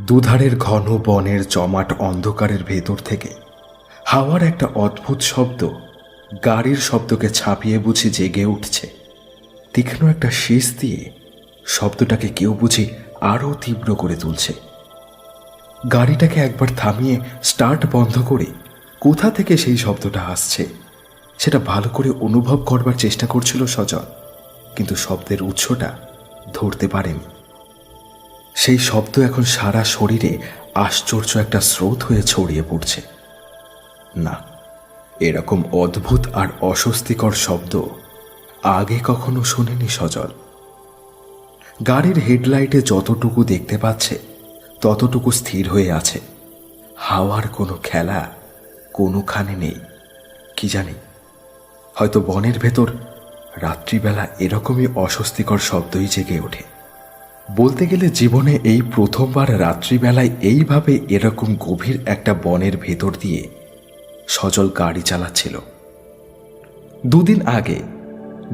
দুধারের ঘন বনের জমাট অন্ধকারের ভেতর থেকে হাওয়ার একটা অদ্ভুত শব্দ গাড়ির শব্দকে ছাপিয়ে বুঝি জেগে উঠছে। তীক্ষ্ণ একটা শীষ দিয়ে শব্দটাকে কেউ বুঝি আরও তীব্র করে তুলছে। গাড়িটাকে একবার থামিয়ে স্টার্ট বন্ধ করে কোথা থেকে সেই শব্দটা আসছে সেটা ভালো করে অনুভব করবার চেষ্টা করছিল সজল, কিন্তু শব্দের উৎসটা ধরতে পারেনি। সেই শব্দ এখন সারা শরীরে আশ্চর্য একটা স্রোত হয়ে ছড়িয়ে পড়ছে। না, এরকম অদ্ভুত আর অস্বস্তিকর শব্দ আগে কখনো শোনেনি সজল। গাড়ির হেডলাইটে যতটুকু দেখতে পাচ্ছে ততটুকু স্থির হয়ে আছে। হাওয়ার কোনো খেলা কোনোখানে নেই। কি জানি, হয়তো বনের ভেতর রাত্রিবেলা এরকমই অস্বস্তিকর শব্দই জেগে ওঠে। বলতে গেলে জীবনে এই প্রথমবার রাত্রিবেলায় এইভাবে এরকম গভীর একটা বনের ভেতর দিয়ে সজল গাড়ি চালাচ্ছিল। দুদিন আগে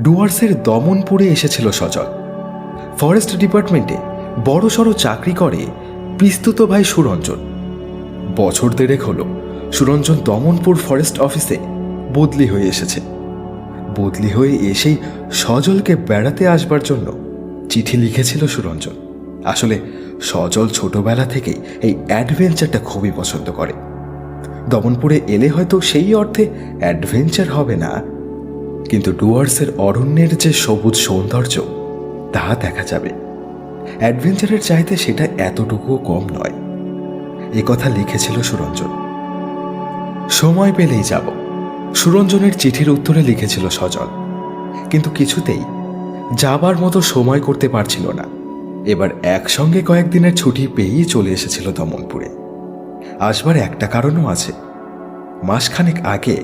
ডুয়ার্সের দমনপুরে এসেছিল সজল। ফরেস্ট ডিপার্টমেন্টে বড়সড় চাকরি করে পিস্তুত ভাই সুরঞ্জন। বছর দেড়েক হলো সুরঞ্জন দমনপুর ফরেস্ট অফিসে বদলি হয়ে এসেছে। বদলি হয়ে এসেই সজলকে বেড়াতে আসবার জন্য চিঠি লিখেছিল সুরঞ্জন। আসলে সজল ছোটবেলা থেকেই এই অ্যাডভেঞ্চারটা খুবই পছন্দ করে। দমনপুরে এলে হয়তো সেই অর্থে অ্যাডভেঞ্চার হবে না, কিন্তু ডুয়ার্সের অরণ্যের যে সবুজ সৌন্দর্য তা দেখা যাবে। অ্যাডভেঞ্চারের চাইতে সেটা এতটুকুও কম নয়, এ কথা লিখেছিল সুরঞ্জন। সময় পেলেই যাব, সুরঞ্জনের চিঠির উত্তরে লিখেছিল সজল। কিন্তু কিছুতেই যাবার মতো সময় করতে পারছিল না। এবার একসঙ্গে কয়েকদিনের ছুটি পেয়েই চলে এসেছিল দমনপুরে। আসবার একটা কারণও আছে। মাসখানেক আগে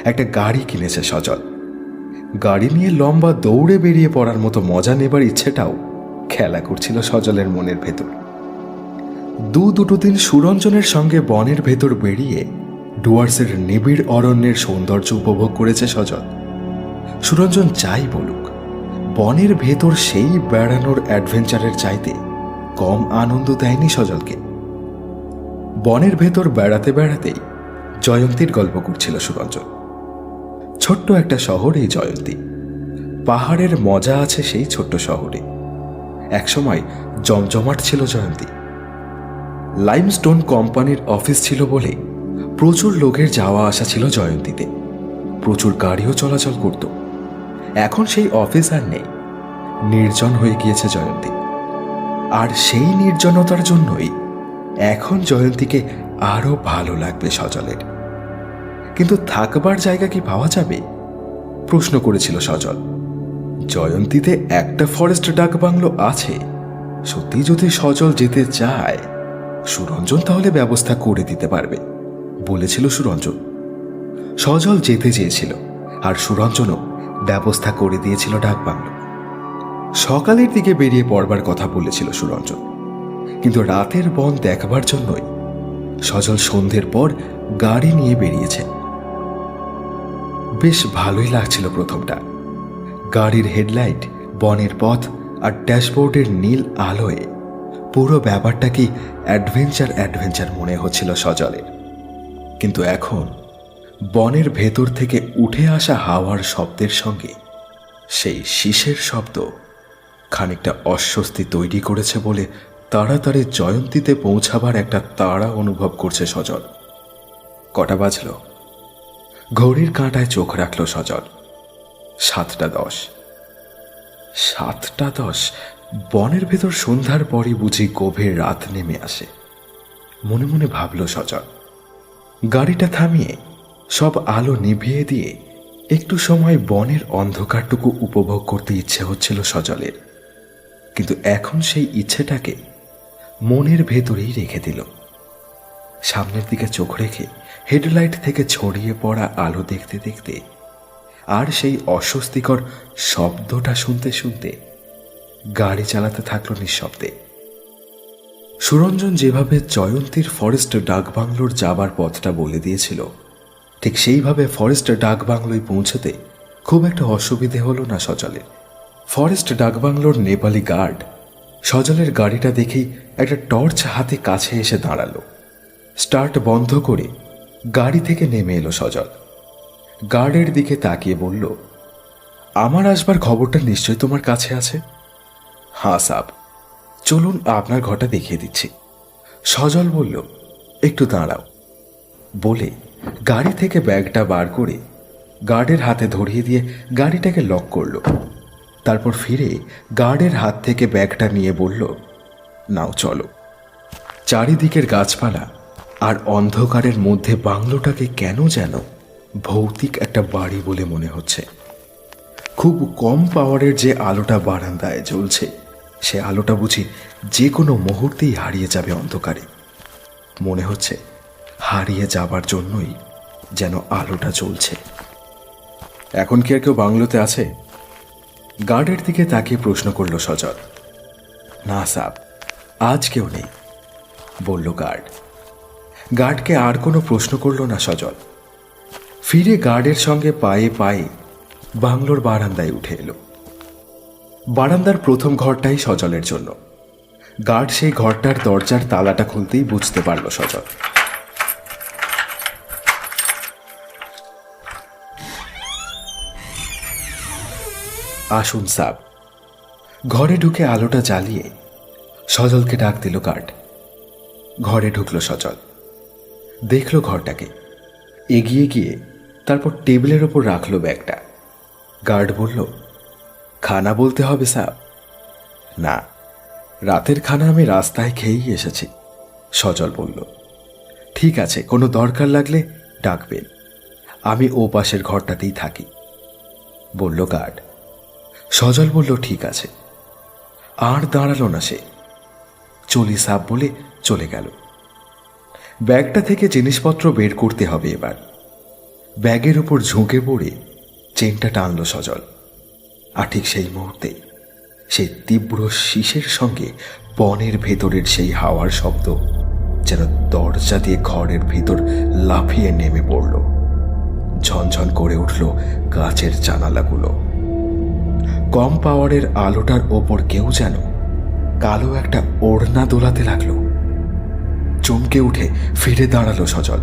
একটা গাড়ি কিনেছে সজল। গাড়ি নিয়ে লম্বা দৌড়ে বেরিয়ে পড়ার মতো মজা নেবার ইচ্ছেটাও খেলা করছিল সজলের মনের ভেতর। দুটো দিন সুরঞ্জনের সঙ্গে বনের ভেতর বেরিয়ে ডুয়ার্সের নিবিড় অরণ্যের সৌন্দর্য উপভোগ করেছে সজল। সুরঞ্জন যাই বলুক, বনের ভেতর সেই বেড়ানোর অ্যাডভেঞ্চারের চাইতে কম আনন্দ দেয়নি সজলকে। বনের ভেতর বেড়াতে বেড়াতেই জয়ন্তীর গল্প করছিল সুরঞ্জন। ছোট্ট একটা শহর এই জয়ন্তী। পাহাড়ের মজা আছে সেই ছোট্ট শহরে। একসময় জমজমাট ছিল জয়ন্তী। লাইমস্টোন কোম্পানির অফিস ছিল বলে প্রচুর লোকের যাওয়া আসা ছিল জয়ন্তীতে। প্রচুর গাড়িও চলাচল করত। এখন সেই অফিস আর নেই, নির্জন হয়ে গিয়েছে জয়ন্তী। আর সেই নির্জনতার জন্যই এখন জয়ন্তীকে আরো ভালো লাগবে সজলের। কিন্তু থাকবার জায়গা কি পাওয়া যাবে, প্রশ্ন করেছিল সজল। জয়ন্তীতে একটা ফরেস্ট ডাক বাংলো আছে। সত্যি যদি সজল যেতে চায়, সুরঞ্জন তাহলে ব্যবস্থা করে দিতে পারবে বলেছিল সুরঞ্জন। সজল যেতে চেয়েছিল আর সুরঞ্জনও ব্যবস্থা করে দিয়েছিল ডাক বাংলো। সকালের দিকে বেরিয়ে পড়বার কথা বলেছিল সুরঞ্জন, কিন্তু রাতের বন দেখবার জন্যই সজল সন্ধ্যের পর গাড়ি নিয়ে বেরিয়েছে। বেশ ভালোই লাগছিল প্রথমটা। গাড়ির হেডলাইট, বনের পথ আর ড্যাশবোর্ডের নীল আলোয় পুরো ব্যাপারটা কি অ্যাডভেঞ্চার মনে হচ্ছিল সজলের। কিন্তু এখন বনের ভেতর থেকে উঠে আসা হাওয়ার শব্দের সঙ্গে সেই শীষের শব্দ খানিকটা অস্বস্তি তৈরি করেছে বলে তাড়াতাড়ি জয়ন্তীতে পৌঁছাবার একটা তাড়া অনুভব করছে সজল। কটা বাজল? ঘড়ির কাঁটায় চোখ রাখল সজল। 7:10। 7:10? বনের ভেতর সন্ধ্যার পরই বুঝি গভীর রাত নেমে আসে, মনে মনে ভাবল সজল। গাড়িটা থামিয়ে সব আলো নিভিয়ে দিয়ে একটু সময় বনের অন্ধকারটুকু উপভোগ করতে ইচ্ছে হচ্ছিল সজলের, কিন্তু এখন সেই ইচ্ছেটাকে মনের ভেতরেই রেখে দিল। সামনের দিকে চোখ রেখে হেডলাইট থেকে ছড়িয়ে পড়া আলো দেখতে দেখতে আর সেই অস্বস্তিকর শব্দটা শুনতে শুনতে গাড়ি চালাতে থাকলো নিঃশব্দে। সুরঞ্জন যেভাবে জয়ন্তীর ফরেস্ট ডাক বাংলোর যাবার পথটা বলে দিয়েছিল, ঠিক সেইভাবে ফরেস্ট ডাক বাংলোয় পৌঁছতে খুব একটা অসুবিধে হলো না সজলের। ফরেস্ট ডাক বাংলোর নেপালি গার্ড সজলের গাড়িটা দেখেই একটা টর্চ হাতে কাছে এসে দাঁড়ালো। স্টার্ট বন্ধ করে গাড়ি থেকে নেমে এলো সজল। গার্ডের দিকে তাকিয়ে বলল, আমার আসবার খবরটা নিশ্চয়ই তোমার কাছে আছে। হ্যাঁ সাব, চলুন আপনার ঘরটা দেখিয়ে দিচ্ছি। সজল বলল, একটু দাঁড়াও। বলে গাড়ি থেকে ব্যাগটা বার করে গার্ডের হাতে ধরিয়ে দিয়ে গাড়িটাকে লক করল। তারপর ফিরে গার্ডের হাত থেকে ব্যাগটা নিয়ে বলল, নাও চলো। চারিদিকের গাছপালা আর অন্ধকারের মধ্যে বাংলোটাকে কেন যেন ভৌতিক একটা বাড়ি বলে মনে হচ্ছে। খুব কম পাওয়ারের যে আলোটা বারান্দায় জ্বলছে, সে আলোটা বুঝি যে কোনো মুহূর্তেই হারিয়ে যাবে অন্ধকারে। মনে হচ্ছে হারিয়ে যাবার জন্যই যেন আলোটা জ্বলছে। এখন কি আর কেউ বাংলোতে আছে? গার্ডের দিকে তাকিয়ে প্রশ্ন করল সজল। না সাব, আজ কেউ নেই, বলল গার্ড। গার্ডকে আর কোনো প্রশ্ন করল না সজল। ফিরে গার্ডের সঙ্গে পায়ে পায়ে বাংলোর বারান্দায় উঠে এলো। বারান্দার প্রথম ঘরটাই সজলের জন্য। গার্ড সেই ঘরটার দরজার তালাটা খুলতেই বুঝতে পারল সজল। আসুন সাব। ঘরে ঢুকে আলোটা জ্বালিয়ে সজলকে ডাক দিল গার্ড। ঘরে ঢুকল সজল, দেখল ঘরটাকে, এগিয়ে গিয়ে তারপর টেবিলের ওপর রাখলো ব্যাগটা। গার্ড বলল, খানা বলতে হবে সাব। না, রাতের খানা আমি রাস্তায় খেয়েই এসেছি, সজল বলল। ঠিক আছে, কোনো দরকার লাগলে ডাকবেন, আমি ও পাশের ঘরটাতেই থাকি, বলল গার্ড। সজল বলল, ঠিক আছে। আর দাঁড়ালো না সে, চলি সাব বলে চলে গেল। ব্যাগটা থেকে জিনিসপত্র বের করতে হবে এবার। ব্যাগের উপর ঝুঁকে পড়ে চেনটা টানল সজল। আর ঠিক সেই মুহূর্তে সেই তীব্র শীষের সঙ্গে বনের ভেতরের সেই হাওয়ার শব্দ যেন দরজা দিয়ে ঘরের ভেতর লাফিয়ে নেমে পড়ল। ঝনঝন করে উঠল গাছের জানালাগুলো। কম পাওয়ারের আলোটার ওপর কেউ যেন কালো একটা ওড়না দোলাতে লাগলো। চমকে উঠে ফিরে দাঁড়ালো সজল।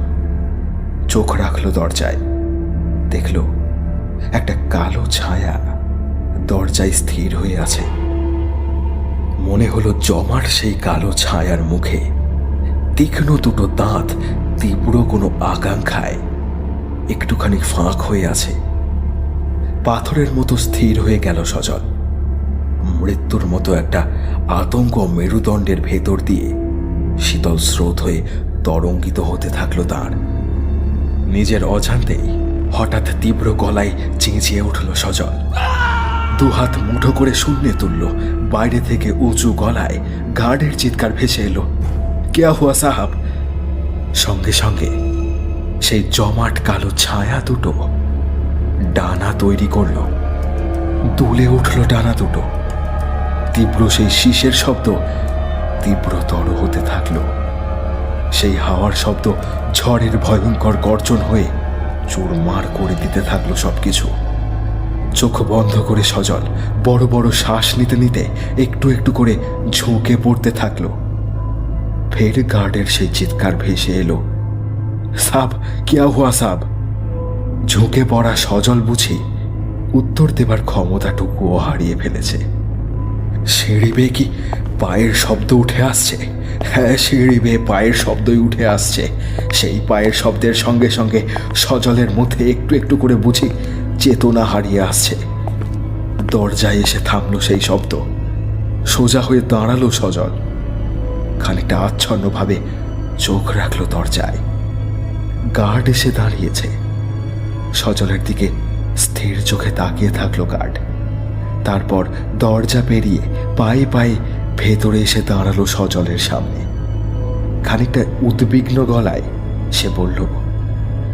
চোখ রাখলো দরজায়, দেখল একটা কালো ছায়া দরজায় স্থির হয়ে আছে। মনে হলো জমাট সেই কালো ছায়ার মুখে তীক্ষ্ণ দুটো দাঁত তীব্র কোনো আকাঙ্ক্ষায় একটুখানি ফাঁক হয়ে আছে। পাথরের মতো স্থির হয়ে গেল সজল। মৃত্যুর মতো একটা আতঙ্ক মেরুদণ্ডের ভেতর দিয়ে শীতল স্রোত হয়ে তরঙ্গিত হতে থাকলো তার। নিজের অজান্তেই হঠাৎ তীব্র গলায় চেঁচিয়ে উঠল সজল। দুহাত মুঠো করে শূন্যে তুলল। বাইরে থেকে উঁচু গলায় গার্ডের চিৎকার ভেসে এলো, কেয়া হুয়া সাহাব। সঙ্গে সঙ্গে সেই জমাট কালো ছায়া দুটো ডানা তৈরি করল। দুলে উঠল ডানা দুটো। তীব্র সেই শীষের শব্দ তীব্রতর হতে থাকল। সেই হাওয়ার শব্দ ঝড়ের ভয়ঙ্কর গর্জন হয়ে চুরমার করে দিতে থাকলো সবকিছু। চোখ বন্ধ করে সজল বড় বড় শ্বাস নিতে নিতে একটু একটু করে ঝুঁকে পড়তে থাকলো। ফের গার্ডের সেই চিৎকার ভেসে এলো, সাব কিয়া হুয়া সাব। ঝুঁকে পড়া সজল বুঝি উত্তর দেবার ক্ষমতাটুকুও হারিয়ে ফেলেছে। সিঁড়ি বেয়ে কি পায়ের শব্দ উঠে আসছে? হ্যাঁ, সিঁড়ি বেয়ে পায়ের শব্দই উঠে আসছে। সেই পায়ের শব্দের সঙ্গে সঙ্গে সজলের মধ্যে একটু একটু করে বুঝি চেতনা হারিয়ে আসছে। দরজায় এসে থামলো সেই শব্দ। সোজা হয়ে দাঁড়ালো সজল। খানিকটা আচ্ছন্নভাবে চোখ রাখলো দরজায়। গার্ড এসে দাঁড়িয়েছে। সজলের দিকে স্থির চোখে তাকিয়ে থাকলো গার্ড। তারপর দরজা পেরিয়ে পায়ে পায়ে ভেতরে এসে দাঁড়ালো সজলের সামনে। খানিকটা উদ্বিগ্ন গলায় সে বলল,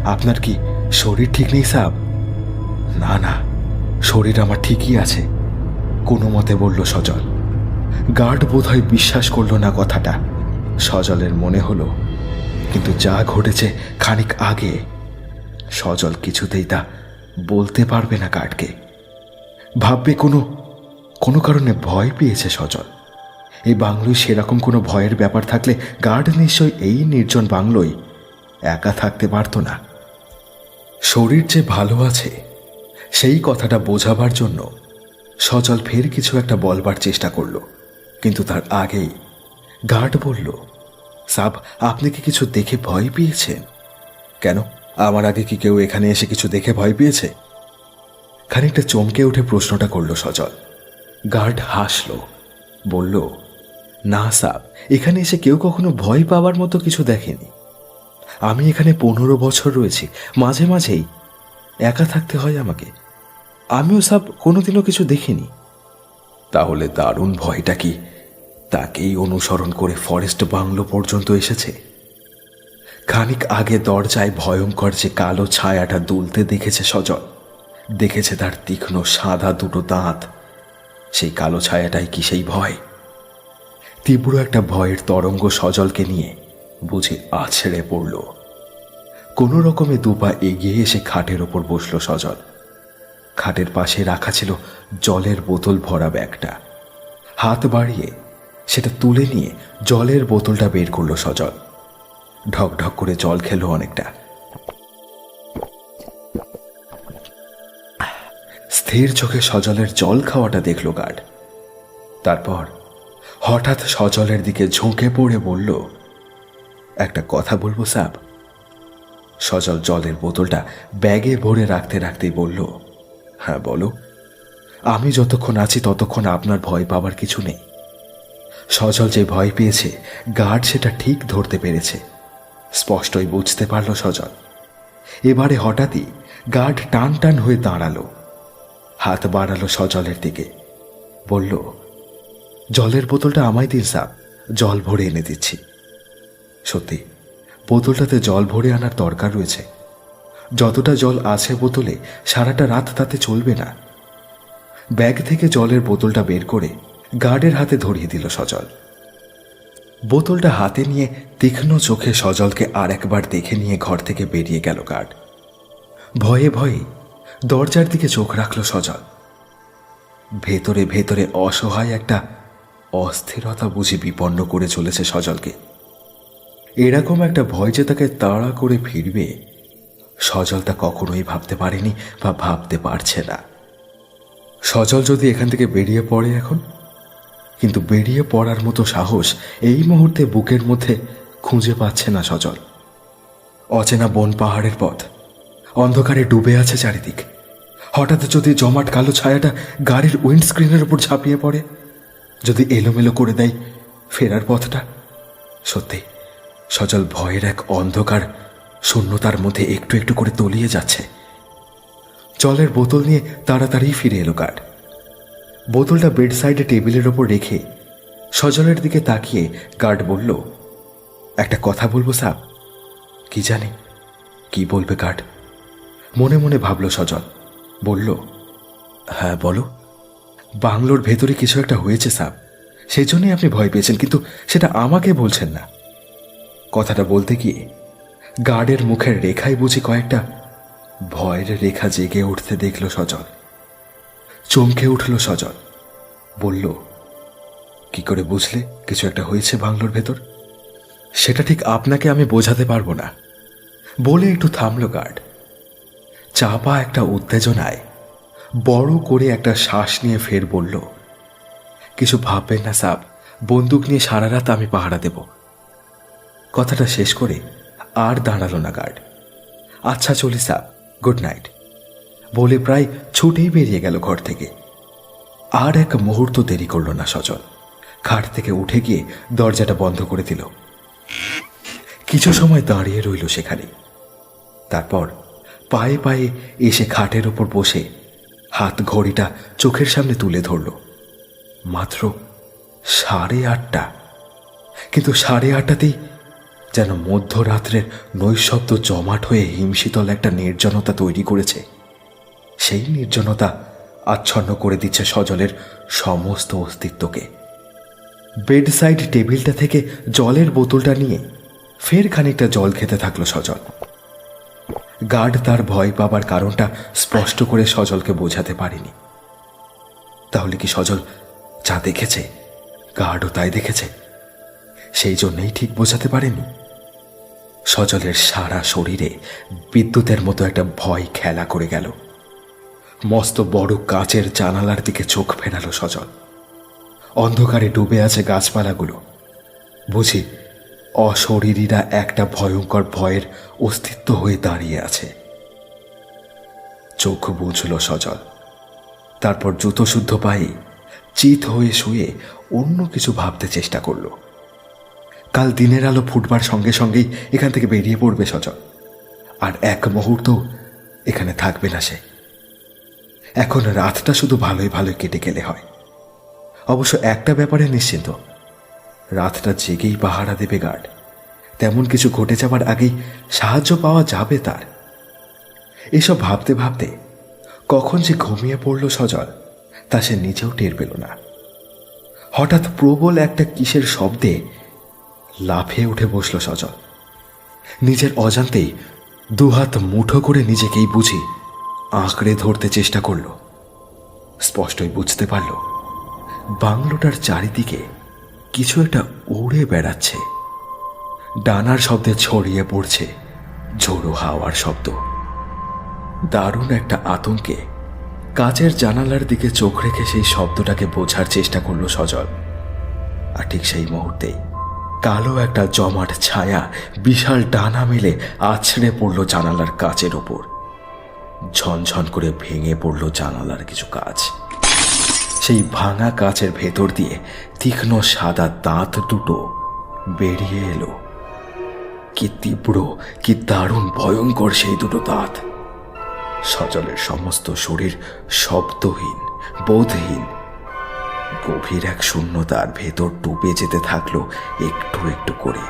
আপনার কি শরীর ঠিক নেই সাব? না না, শরীর আমার ঠিকই আছে, কোনো মতে বলল সজল। গার্ড বোধহয় বিশ্বাস করল না কথাটা। সজলের মনে হলো কিন্তু যা ঘটেছে খানিক আগে, সজল কিছুতেই তা বলতে পারবে না গার্ডকে। ভাববে কোনো কারণে ভয় পেয়েছে সজল। এই বাংলোয় সেরকম কোনো ভয়ের ব্যাপার থাকলে গার্ড নিশ্চয়ই এই নির্জন বাংলোয় একা থাকতে পারত না। শরীর যে ভালো আছে সেই কথাটা বোঝাবার জন্য সজল ফের কিছু একটা বলবার চেষ্টা করল, কিন্তু তার আগেই গার্ড বলল, সাব, আপনি কি কিছু দেখে ভয় পেয়েছেন? কেন, আমার আগে কি কেউ এখানে এসে কিছু দেখে ভয় পেয়েছে? খানিকটা চমকে উঠে প্রশ্নটা করল সজল। গার্ড হাসল, বলল, না সাব, এখানে এসে কেউ কখনো ভয় পাওয়ার মতো কিছু দেখেনি। আমি এখানে 15 বছর রয়েছি, মাঝে মাঝেই একা থাকতে হয় আমাকে। আমিও সাব কোনোদিনও কিছু দেখিনি। তাহলে দারুণ ভয়টা কি তাকেই অনুসরণ করে ফরেস্ট বাংলো পর্যন্ত এসেছে? খানিক আগে দরজায় ভয়ঙ্কর যে কালো ছায়াটা দুলতে দেখেছে সজল, দেখেছে তার তীক্ষ্ণ সাদা দুটো দাঁত, সেই কালো ছায়াটাই কি সেই ভয়? তীব্র একটা ভয়ের তরঙ্গ সজলকে নিয়ে বুঝে আছড়ে পড়ল। কোনো রকমে দুপা এগিয়ে এসে খাটের ওপর বসল সজল। খাটের পাশে রাখা ছিল জলের বোতল ভরা ব্যাগটা। হাত বাড়িয়ে সেটা তুলে নিয়ে জলের বোতলটা বের করল সজল। ঢক ঢক করে জল খেলো অনেকটা। স্থির চোখে সজলের জল খাওয়াটা দেখল গার্ড। তারপর হঠাৎ সজলের দিকে ঝুঁকে পড়ে বলল, একটা কথা বলবো সাব? সজল জলের বোতলটা ব্যাগে ভরে রাখতে রাখতেই বলল, হ্যাঁ বলো। আমি যতক্ষণ আছি ততক্ষণ আপনার ভয় পাওয়ার কিছু নেই। সজল যে ভয় পেয়েছে গার্ড সেটা ঠিক ধরতে পেরেছে, স্পষ্টই বুঝতে পারল সজল। এবারে হঠাৎই গার্ড টান টান হয়ে দাঁড়ালো, হাত বাড়ালো সজলের দিকে, বলল, জলের বোতলটা আমায় দিন সাব, জল ভরে এনে দিচ্ছি। সত্যি বোতলটাতে জল ভরে আনার দরকার রয়েছে। যতটা জল আছে বোতলে সারাটা রাত তাতে চলবে না। ব্যাগ থেকে জলের বোতলটা বের করে গার্ডের হাতে ধরিয়ে দিল সজল। বোতলটা হাতে নিয়ে তীক্ষ্ণ চোখে সজলকে আর একবার দেখে নিয়ে ঘর থেকে বেরিয়ে গেল গার্ড। ভয়ে ভয়ে দরজার দিকে চোখ রাখল সজল। ভেতরে ভেতরে অসহায় একটা অস্থিরতা বুঝি বিপন্ন করে চলেছে সজলকে। এরকম একটা ভয় যে তাকে তাড়া করে ফিরবে সজল তা কখনোই ভাবতে পারেনি বা ভাবতে পারছে না। সজল যদি এখান থেকে বেরিয়ে পড়ে এখন, কিন্তু বেরিয়ে পড়ার মতো সাহস এই মুহূর্তে বুকের মধ্যে খুঁজে পাচ্ছে না সজল। অচেনা বন পাহাড়ের পথ, অন্ধকারে ডুবে আছে চারিদিক। হঠাৎ যদি জমাট কালো ছায়াটা গাড়ির উইন্ডস্ক্রিনের উপর ঝাঁপিয়ে পড়ে, যদি এলোমেলো করে দেয় ফেরার পথটা। সত্যি সজল ভয়ের এক অন্ধকার শূন্যতার মধ্যে একটু একটু করে তলিয়ে যাচ্ছে। জলের বোতল নিয়ে তাড়াতাড়ি ফিরে এলো গার্ড। বোতলটা বেড সাইডে টেবিলের ওপর রেখে সজলের দিকে তাকিয়ে গার্ড বলল, একটা কথা বলবো সাব? কি জানি কি বলবে গার্ড, মনে মনে ভাবল সজল। বলল, হ্যাঁ বলো। বাংলোর ভেতরে কিছু একটা হয়েছে সাব, সেই জন্যই আপনি ভয় পেয়েছেন, কিন্তু সেটা আমাকে বলছেন না। কথাটা বলতে গিয়ে গার্ডের মুখের রেখায় বুঝি কয়েকটা ভয়ের রেখা জেগে উঠতে দেখল সজল। চমকে উঠল সজল, বলল, কি করে বুঝলে কিছু একটা হয়েছে বাংলোর ভেতর? সেটা ঠিক আপনাকে আমি বোঝাতে পারবো না, বলে একটু থামল গার্ড। চাপা একটা উত্তেজনায় বড় করে একটা শ্বাস নিয়ে ফের বলল, কিছু ভাববেন না সাব, বন্দুক নিয়ে সারা রাত আমি পাহারা দেব। কথাটা শেষ করে আর দাঁড়ালো না গার্ড। আচ্ছা চলি সাব, গুড নাইট বলে প্রায় ছুটেই বেরিয়ে গেল ঘর থেকে। আর এক মুহূর্ত দেরি করল না সজল, খাট থেকে উঠে গিয়ে দরজাটা বন্ধ করে দিল। কিছু সময় দাঁড়িয়ে রইল সেখানে। তারপর পায়ে পায়ে এসে খাটের ওপর বসে হাত ঘড়িটা চোখের সামনে তুলে ধরল। মাত্র 8:30। কিন্তু 8:30তেই যেন মধ্যরাত্রের নৈশব্দ জমাট হয়ে হিমশীতল একটা নির্জনতা তৈরি করেছে। সেই নির্জনতা আচ্ছন্ন করে দিচ্ছে সজলের সমস্ত অস্তিত্বকে। বেড সাইড টেবিলটা থেকে জলের বোতলটা নিয়ে ফের খানিকটা জল খেতে থাকলো সজল। গার্ড তার ভয় পাবার কারণটা স্পষ্ট করে সজলকে বোঝাতে পারেনি। তাহলে কি সজল যা দেখেছে গার্ডও তাই দেখেছে, সেই জন্যই ঠিক বোঝাতে পারেনি। সজলের সারা শরীরে বিদ্যুতের মতো একটা ভয় খেলা করে গেল। মস্ত বড় কাচের জানালার দিকে চোখ ফেরালো সজল। অন্ধকারে ডুবে আছে গাছপালাগুলো। বুঝি অশরীরীরা একটা ভয়ঙ্কর ভয়ের অস্তিত্ব হয়ে দাঁড়িয়ে আছে। চোখ বুঝল সজল। তারপর জুতো শুদ্ধ পায়ে চিত হয়ে শুয়ে অন্য কিছু ভাবতে চেষ্টা করল। কাল দিনের আলো ফুটবার সঙ্গে সঙ্গেই এখান থেকে বেরিয়ে পড়বে সজল, আর এক মুহূর্ত এখানে থাকবে না সে। এখন রাতটা শুধু ভালোই ভালোই কেটে গেলে হয়। অবশ্য একটা ব্যাপারে নিশ্চিন্ত, রাতটা জেগেই পাহারা দেবে গার্ড। তেমন কিছু ঘটে যাবার আগেই সাহায্য পাওয়া যাবে তার। এসব ভাবতে ভাবতে কখন যে ঘুমিয়ে পড়ল সজল, তা সে নিজেও টের পেল না। হঠাৎ প্রবল একটা কিসের শব্দে লাফিয়ে উঠে বসল সজল। নিজের অজান্তেই দুহাত মুঠো করে নিজেকেই বুঝি আঁকড়ে ধরতে চেষ্টা করল। স্পষ্টই বুঝতে পারল বাংলোটার চারিদিকে কিছু একটা উড়ে বেড়াচ্ছে। ডানার শব্দে ছড়িয়ে পড়ছে ঝোড়ো হাওয়ার শব্দ। দারুণ একটা আতঙ্কে কাচের জানালার দিকে চোখ রেখে সেই শব্দটাকে বোঝার চেষ্টা করল সজল। আর ঠিক সেই মুহূর্তেই কালো একটা জমাট ছায়া বিশাল ডানা মেলে আছড়ে পড়ল জানালার কাচের ওপর। ঝনঝন করে ভেঙে পড়ল জানালার কিছু কাচ। সেই ভাঙা কাচের ভেতর দিয়ে তীক্ষ্ণ সাদা দাঁত দুটো বেরিয়ে এলো। কি তীব্র, কি দারুণ ভয়ঙ্কর সেই দুটো দাঁত! সজলের সমস্ত শরীর শব্দহীন, বোধহীন। গভীর এক শূন্যতার ভেতর ডুবে যেতে থাকলো একটু একটু করে।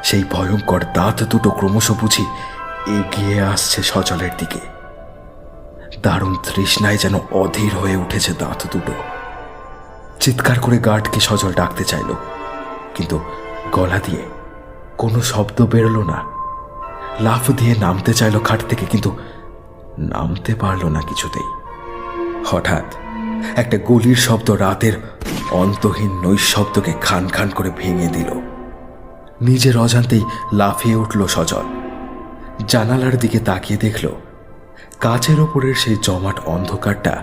সেই ভয়ঙ্কর দাঁত দুটো ক্রমশ বুঝি এগিয়ে আসছে সজলের দিকে। দারুণ তৃষ্ণায় যেন অধীর হয়ে উঠেছে দাঁত দুটো। চিৎকার করে গার্ডকে সজল ডাকতে চাইল, কিন্তু গলা দিয়ে কোনো শব্দ বেরোলো না। লাফ দিয়ে নামতে চাইল খাট থেকে, কিন্তু নামতে পারল না কিছুতেই। হঠাৎ একটা গুলির শব্দ রাতের অন্তহীন নৈশব্দকে খান খান করে ভেঙে দিল। নিজের অজান্তেই লাফিয়ে উঠল সজল। জানালার দিকে তাকিয়ে দেখল কাচের ওপরের সেই জমাট অন্ধকারটা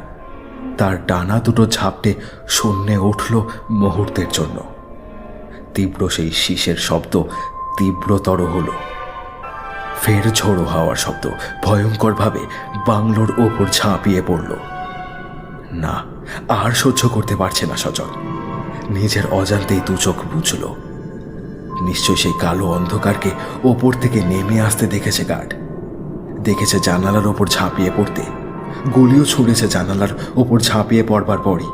তার ডানা দুটো ঝাপটে শূন্যে উঠল মুহূর্তের জন্য। তীব্র সেই শীষের শব্দ তীব্রতর হল। ফের ঝোড়ো হাওয়ার শব্দ ভয়ঙ্করভাবে বাংলোর ওপর ঝাঁপিয়ে পড়ল। না, আর সহ্য করতে পারছে না সজল। নিজের অজান্তেই দু চোখ বুঝল। নিশ্চয় সেই কালো অন্ধকারকে ওপর থেকে নেমে আসতে দেখেছে গার্ড। দেখেছে জানালার ওপর ঝাঁপিয়ে পড়তে। গুলিও ছুঁড়েছে জানালার ওপর ঝাঁপিয়ে পড়বার পরই।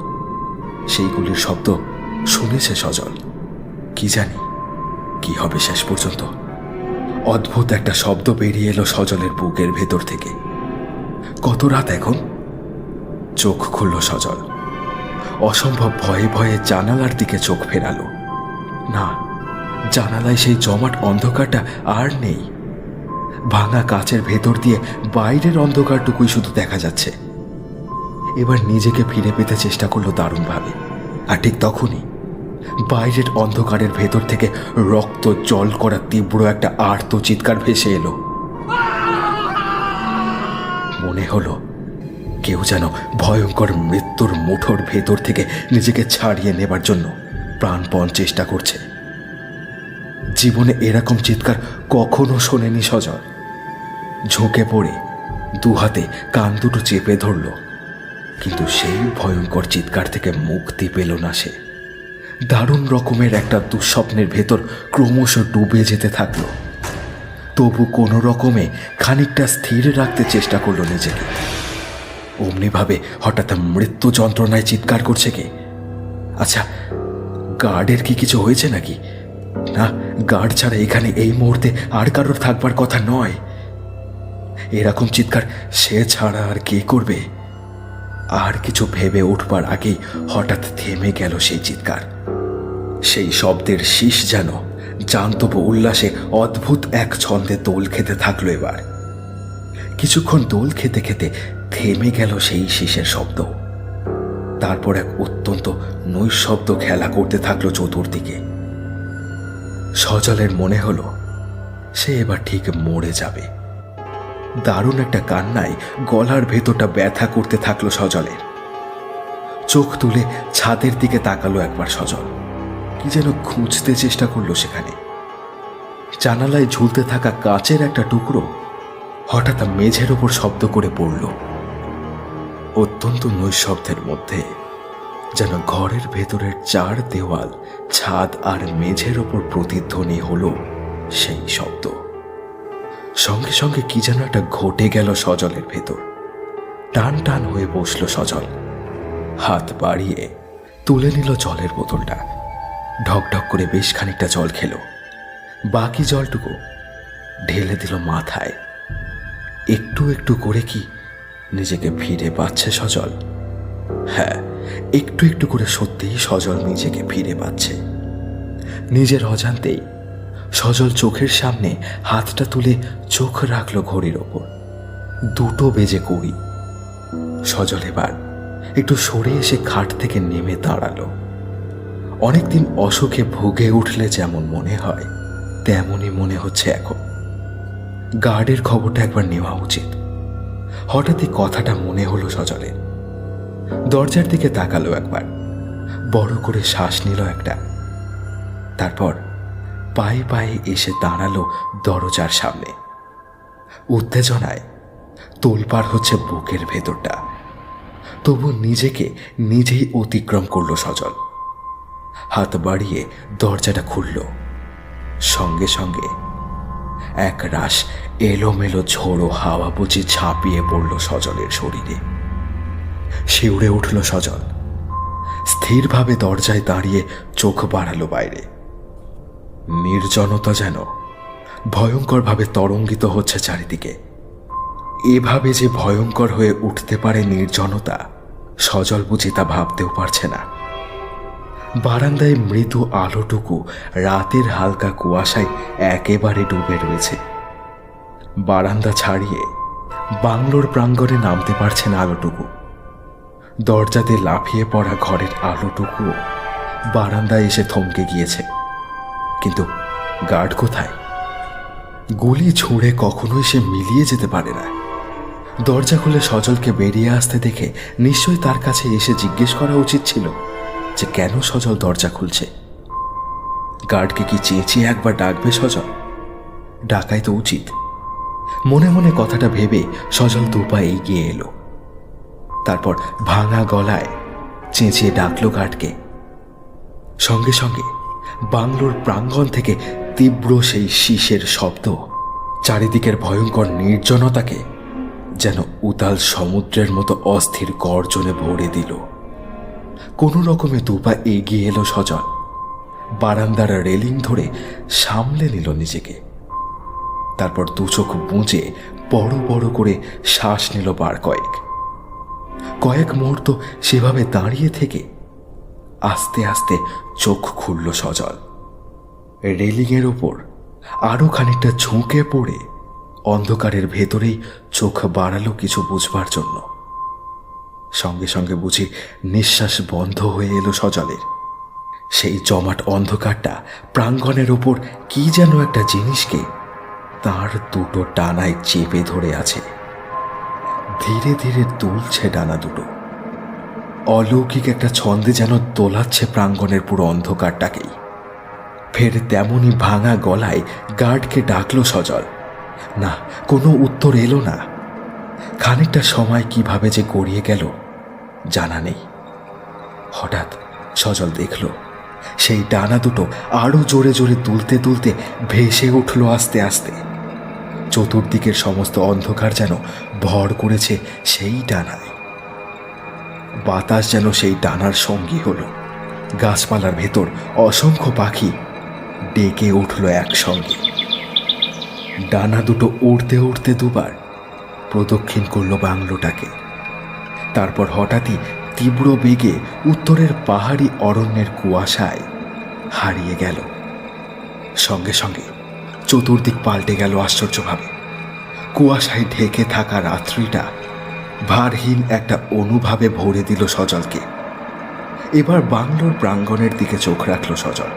সেই গুলির শব্দ শুনেছে সজল। কি জানি কি হবে শেষ পর্যন্ত। অদ্ভুত একটা শব্দ বেরিয়ে এলো সজলের বুকের ভেতর থেকে। কত রাত এখন? চোখ খুলল সজল। অসম্ভব ভয়ে ভয়ে জানালার দিকে চোখ ফেরালো। না, জানালায় সেই জমাট অন্ধকারটা আর নেই। ভাঙা কাচের ভেতর দিয়ে বাইরের অন্ধকারটুকুই শুধু দেখা যাচ্ছে। এবার নিজেকে ফিরে পেতে চেষ্টা করলো দারুণভাবে। আর ঠিক তখনই বাইরের অন্ধকারের ভেতর থেকে রক্ত জল করা তীব্র একটা আর্ত চিৎকার ভেসে এলো। মনে হলো কেউ যেন ভয়ঙ্কর মৃত্যুর মুঠোর ভেতর থেকে নিজেকে ছাড়িয়ে নেবার জন্য প্রাণপণ চেষ্টা করছে। জীবনে এরকম চিৎকার কখনো শোনেনি সজল। ঝুঁকে পড়ে দু হাতে কান দুটো চেপে ধরল, কিন্তু সেই ভয়ঙ্কর চিৎকার থেকে মুক্তি পেল না সে। দারুণ রকমের একটা দুঃস্বপ্নের ভেতর ক্রমশ ডুবে যেতে থাকলো। তবু কোনো রকমে খানিকটা স্থির রাখতে চেষ্টা করলো নিজেকে। অমনিভাবে হঠাৎ মৃত্যু যন্ত্রণায় চিৎকার করছে কে? আচ্ছা, গার্ডের কি কিছু হয়েছে নাকি? না, গার্ড ছাড়া এখানে এই মুহূর্তে আর কারোর থাকবার কথা নয়। এরকম চিৎকার সে ছাড়া আর কে করবে? আর কিছু ভেবে উঠবার আগেই হঠাৎ থেমে গেল সেই চিৎকার। সেই শব্দের শীষ যেন জান্তব উল্লাসে অদ্ভুত এক ছন্দে দোল খেতে থাকলো। এবার কিছুক্ষণ দোল খেতে খেতে থেমে গেল সেই শীষের শব্দ। তারপর এক অত্যন্ত নৈঃশব্দ খেলা করতে থাকলো চতুর্দিকে। সজলের মনে হলো সে এবার ঠিক মরে যাবে। দারুণ একটা কান্নায় গলার ভেতরটা ব্যথা করতে থাকলো সজলের। চোখ তুলে ছাদের দিকে তাকালো একবার সজল। কি যেন খুঁজতে চেষ্টা করলো সেখানে। জানালায় ঝুলতে থাকা কাচের একটা টুকরো হঠাৎ মেঝের ওপর শব্দ করে পড়ল। অত্যন্ত নৈঃশব্দের মধ্যে যেন ঘরের ভেতরের চার দেওয়াল, ছাদ আর মেঝের ওপর প্রতিধ্বনি হলো সেই শব্দ। সঙ্গে সঙ্গে কি যেন একটা ঘটে গেল সজলের ভেতর। টান টান হয়ে বসল সজল। হাত বাড়িয়ে তুলে নিল জলের বোতলটা। ঢকঢক করে বেশ খানিকটা জল খেল। বাকি জলটুকু ঢেলে দিল মাথায়। একটু একটু করে কি নিজেকে ফিরে পাচ্ছে সজল? হ্যাঁ, একটু একটু করে সত্যিই সজল নিজেকে ফিরে পাচ্ছে। নিজের অজান্তেই সজল চোখের সামনে হাতটা তুলে চোখ রাখল ঘড়ির ওপর। 2:20। সজল এবার একটু সরে এসে খাট থেকে নেমে দাঁড়ালো। অনেকদিন অসুখে ভুগে উঠলে যেমন মনে হয় তেমনই মনে হচ্ছে এখন। গার্ডের খবরটা একবার নেওয়া উচিত। হঠাৎই কথাটা মনে হলো সজলের। দরজার দিকে তাকালো একবার, বড় করে শ্বাস নিল একটা। তারপর পায়ে পায়ে এসে দাঁড়ালো দরজার সামনে। উত্তেজনায় তোলপাড় হচ্ছে বুকের ভেতরটা। তবু নিজেকে নিজেই অতিক্রম করলো সজল। হাত বাড়িয়ে দরজাটা খুলল। সঙ্গে সঙ্গে এক রাশ এলোমেলো ঝোড়ো হাওয়া বুঝি ঝাঁপিয়ে পড়ল সজলের শরীরে। শিউরে উঠল সজল। স্থিরভাবে দরজায় দাঁড়িয়ে চোখ বাড়ালো বাইরে। নির্জনতা যেন ভয়ঙ্করভাবে তরঙ্গিত হচ্ছে চারিদিকে। এভাবে যে ভয়ঙ্কর হয়ে উঠতে পারে নির্জনতা, সজল বুঝি তা ভাবতেও পারছে না। বারান্দায় মৃদু আলোটুকু রাতের হালকা কুয়াশায় একেবারে ডুবে রয়েছে। বারান্দা ছাড়িয়ে বাংলোর প্রাঙ্গণে নামতে পারছে না আলোটুকু। দরজাতে লাফিয়ে পড়া ঘরের আলোটুকু বারান্দায় এসে থমকে গিয়েছে। কিন্তু গার্ড কোথায়? গুলি ছুঁড়ে কখনোই সে মিলিয়ে যেতে পারে না। দরজা খুলে সজলকে বেরিয়ে আসতে দেখে নিশ্চয়ই তার কাছে এসে জিজ্ঞেস করা উচিত ছিল যে কেন সজল দরজা খুলছে। গার্ডকে কি চেঁচিয়ে একবার ডাকবে সজল? ডাকাই তো উচিত। মনে মনে কথাটা ভেবে সজল 2 পা এগিয়ে এলো। তারপর ভাঙা গলায় চেঁচিয়ে ডাকলো গার্ডকে। সঙ্গে সঙ্গে বাংলোর প্রাঙ্গণ থেকে তীব্র সেই শীষের শব্দ চারিদিকের ভয়ঙ্কর নির্জনতাকে যেন উতাল সমুদ্রের মতো অস্থির গর্জনে ভরে দিল। কোনো রকমে 2 পা এগিয়ে এলো সজল। বারান্দার রেলিং ধরে সামলে নিল নিজেকে। তারপর 2 চোখ বুঁজে বড় বড় করে শ্বাস নিল বার কয়েক মুহূর্ত সেভাবে দাঁড়িয়ে থেকে আস্তে আস্তে চোখ খুলল সজল। রেলিংয়ের ওপর আরো খানিকটা ঝুঁকে পড়ে অন্ধকারের ভেতরেই চোখ বাড়ালো কিছু বুঝবার জন্য। সঙ্গে সঙ্গে বুঝি নিঃশ্বাস বন্ধ হয়ে এলো সজলের। সেই জমাট অন্ধকারটা প্রাঙ্গণের ওপর কি যেন একটা জিনিসকে তার 2টো ডানায় চেপে ধরে আছে। ধীরে ধীরে দুলছে ডানা 2টো। অলৌকিক একটা ছন্দে যেন দোলাচ্ছে প্রাঙ্গণের পুরো অন্ধকারটাকেই। ফের তেমনি ভাঙা গলায় গার্ডকে ডাকলো সজল। না, কোনো উত্তর এলো না। খানিকটা সময় কিভাবে যে গড়িয়ে গেল জানা নেই। হঠাৎ সজল দেখল সেই ডানা 2টো আরো জোরে জোরে দুলতে দুলতে ভেসে উঠল আস্তে আস্তে। চতুর্দিকের সমস্ত অন্ধকার যেন ভর করেছে সেই ডানায়। বাতাস যেন সেই ডানার সঙ্গী হলো। গাছপালার ভেতর অসংখ্য পাখি ডেকে উঠল একসঙ্গে। ডানা 2টো উড়তে উড়তে 2 বার প্রদক্ষিণ করল বাংলোটাকে। তারপর হঠাৎই তীব্র বেগে উত্তরের পাহাড়ি অরণ্যের কুয়াশায় হারিয়ে গেল। সঙ্গে সঙ্গে চতুর্দিক পাল্টে গেল আশ্চর্যভাবে। কুয়াশায় ঢেকে থাকা রাত্রিটা ভারহীন একটা অনুভবে ভরে দিল সজলকে। এবার বাংলোর প্রাঙ্গণের দিকে চোখ রাখল সজল।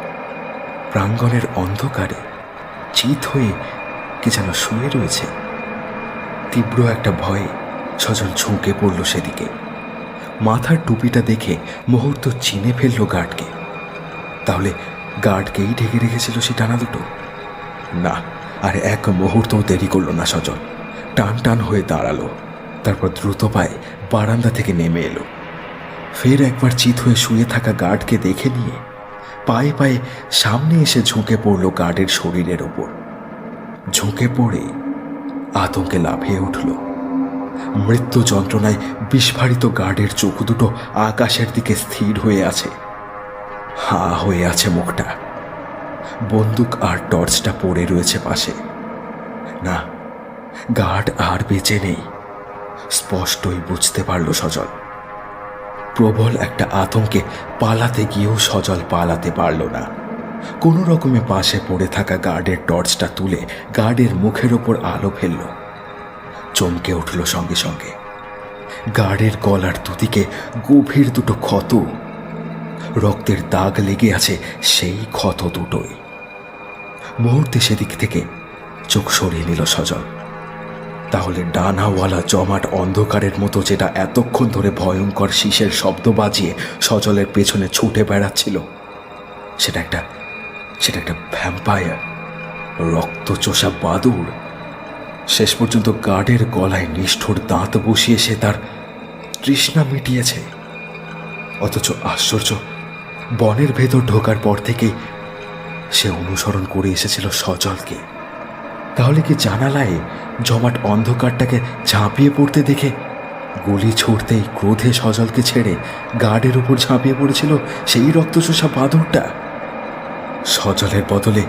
প্রাঙ্গণের অন্ধকারে চিত হয়ে কে যেন শুয়ে রয়েছে। তীব্র একটা ভয়ে সজল ঝুঁকে পড়ল সেদিকে। মাথার টুপিটা দেখে মুহূর্ত চিনে ফেলল গার্ডকে। তাহলে গার্ডকেই ঢেকে রেখেছিল সে টানা দুটো? না, আর এক মুহূর্তও দেরি করল না সজল। টান টান হয়ে দাঁড়ালো, তারপর দ্রুত পায়ে বারান্দা থেকে নেমে এলো। ফের একবার চিত হয়ে শুয়ে থাকা গার্ডকে দেখে নিয়ে পায়ে পায়ে সামনে এসে ঝুঁকে পড়ল গার্ডের শরীরের ওপর। ঝুঁকে পড়ে আতঙ্কে লাফিয়ে উঠল। মৃত্যু যন্ত্রণায় বিস্ফারিত গার্ডের চোখ দুটো আকাশের দিকে স্থির হয়ে আছে। হা হয়ে আছে মুখটা। বন্দুক আর টর্চটা পড়ে রয়েছে পাশে। না, গার্ড আর বেঁচে নেই, স্পষ্টই বুঝতে পারল সজল। প্রবল একটা আতঙ্কে পালাতে গিয়েও সজল পালাতে পারল না। কোনো রকমে পাশে পড়ে থাকা গার্ডের টর্চটা তুলে গার্ডের মুখের ওপর আলো ফেলল। চমকে উঠল সঙ্গে সঙ্গে। গার্ডের গলার দুদিকে গভীর দুটো ক্ষত, রক্তের দাগ লেগে আছে সেই ক্ষত দুটোই। মুহূর্তে সেদিক থেকে চোখ সরিয়ে নিল সজল। তাহলে ডানাওয়ালা জমাট অন্ধকারের মতো যেটা এতক্ষণ ধরে ভয়ঙ্কর শীষের শব্দ বাজিয়ে সজলের পেছনে ছুটে বেড়াচ্ছিল, সেটা একটা ভ্যাম্পায়ার, রক্তচোষা বাদুড়। শেষ পর্যন্ত গার্ডের গলায় নিষ্ঠুর দাঁত বসিয়ে সে তার তৃষ্ণা মিটিয়েছে। অথচ আশ্চর্য, বনের ভেতর ঢোকার পর থেকেই সে অনুসরণ করে এসেছিল সজলকে। তাহলে কি জানালায় জমাট অন্ধকারটাকে ঝাঁপিয়ে পড়তে দেখে গুলি ছুটতেই ক্রোধে সজলকে ছেড়ে গার্ডের উপর ঝাঁপিয়ে পড়েছিল সেই রক্তচোষা বাদুড়টা? সজলের বদলে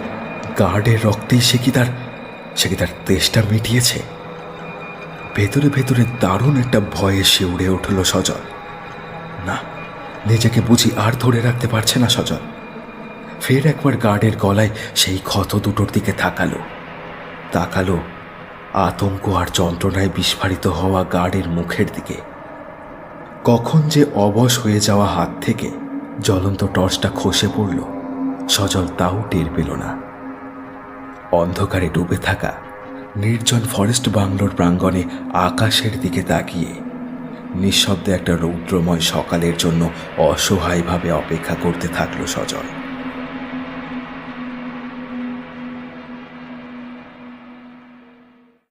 গার্ডের রক্তেই সে কি তার তেষ্টা মিটিয়েছে? ভেতরে ভেতরে দারুণ একটা ভয়ে শিউরে উঠল সজল। না, নিজেকে বুঝি আর ধরে রাখতে পারছে না সজল। ফের একবার গার্ডের গলায় সেই ক্ষত দুটোর দিকে তাকালো আতঙ্ক আর যন্ত্রণায় বিস্ফারিত হওয়া গার্ডের মুখের দিকে। কখন যে অবশ হয়ে যাওয়া হাত থেকে জ্বলন্ত টর্চটা খসে পড়ল সজল তাও টের পেল না। অন্ধকারে ডুবে থাকা নির্জন ফরেস্ট বাংলোর প্রাঙ্গণে আকাশের দিকে তাকিয়ে নিঃশব্দে একটা রৌদ্রময় সকালের জন্য অসহায়ভাবে অপেক্ষা করতে থাকলো সজল।